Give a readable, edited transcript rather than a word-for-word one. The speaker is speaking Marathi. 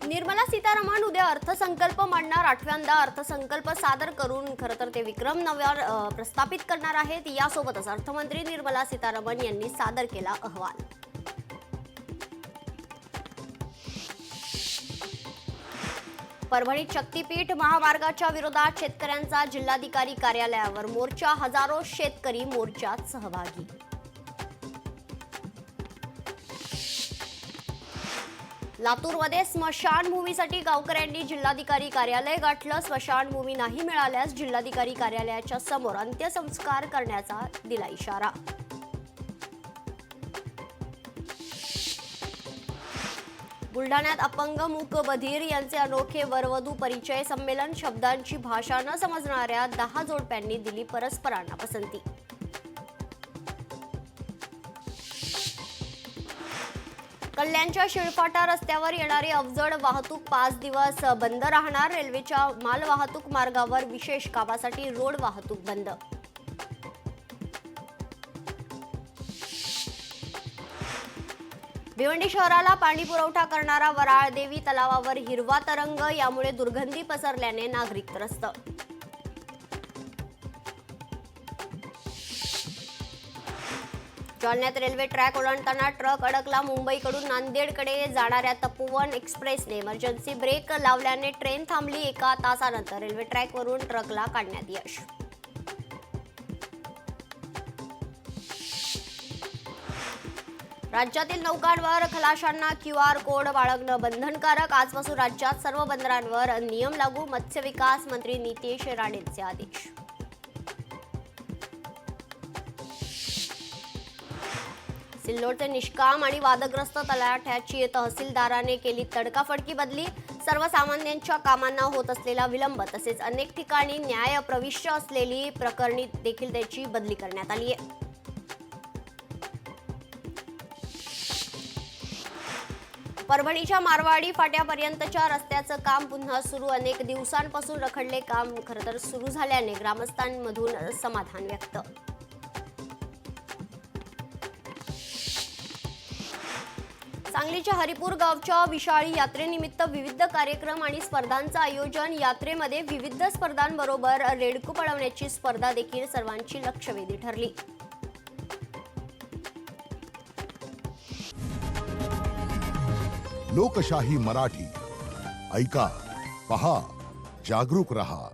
निर्मला सीतारामन उद्या अर्थसंकल्प मांडणार. 8व्यांदा अर्थसंकल्प सादर करून खरं तर ते विक्रम नव्यावर प्रस्थापित करणार आहेत. यासोबतच अर्थमंत्री निर्मला सीतारामन यांनी सादर केला अहवाल. परभणीत शक्तीपीठ महामार्गाच्या विरोधात शेतकऱ्यांचा जिल्हाधिकारी कार्यालयावर मोर्चा. हजारो शेतकरी मोर्चात सहभागी. लातूरमध्ये स्मशानभूमीसाठी गावकऱ्यांनी जिल्हाधिकारी कार्यालय गाठलं. स्मशानभूमी नाही मिळाल्यास जिल्हाधिकारी कार्यालयाच्या समोर अंत्यसंस्कार करण्याचा दिला इशारा. बुलढाण्यात अपंग मूक बधीर यांचे अनोखे वरवधू परिचय संमेलन. शब्दांची भाषा न समजणाऱ्या 10 जोडप्यांनी दिली परस्परांना पसंती. कल्याणच्या शिळफाटा रस्त्यावर येणारी अवजड वाहतूक 5 दिवस बंद राहणार. रेल्वेच्या मालवाहतूक मार्गावर विशेष कामासाठी रोड वाहतूक बंद. भिवंडी शहराला पाणी पुरवठा करणारा वराळदेवी तलावावर हिरवा तरंग. यामुळे दुर्गंधी पसरल्याने नागरिक त्रस्त. जालन्यात रेल्वे ट्रॅक ओलांडताना ट्रक अडकला. मुंबईकडून नांदेडकडे जाणाऱ्या तपोवन एक्सप्रेसने इमर्जन्सी ब्रेक लावल्याने ट्रेन थांबली. 1 तासानंतर रेल्वे ट्रॅकवरून ट्रकला काढण्यात यश. राज्यातील नौकांवर खलाशांना QR कोड बाळगणं बंधनकारक. आजपासून राज्यात सर्व बंदरांवर नियम लागू. मत्स्य विकास मंत्री नितेश राणेंचे आदेश. सिल्लोडचे निष्काम आणि वादग्रस्त तलाठ्याची तहसीलदाराने केली तडकाफडकी बदली. सर्वसामान्यांच्या कामांना होत असलेला विलंब तसेच अनेक ठिकाणी न्याय प्रविष्ट असलेली प्रकरणी देखील त्याची बदली करण्यात आली आहे. परभणीच्या मारवाडी फाट्यापर्यंतच्या रस्त्याचं काम पुन्हा सुरू. अनेक दिवसांपासून रखडले काम खरं तर सुरू झाल्याने ग्रामस्थांमधून समाधान व्यक्त. सांगलीच्या हरिपूर गावच्या विशाळी यात्रेनिमित्त विविध कार्यक्रम आणि स्पर्धांचं आयोजन. यात्रेमध्ये विविध स्पर्धांबरोबर रेडकू पळवण्याची स्पर्धा देखील सर्वांची लक्षवेधी ठरली. लोकशाही मराठी ऐका, पहा, जागरूक रहा.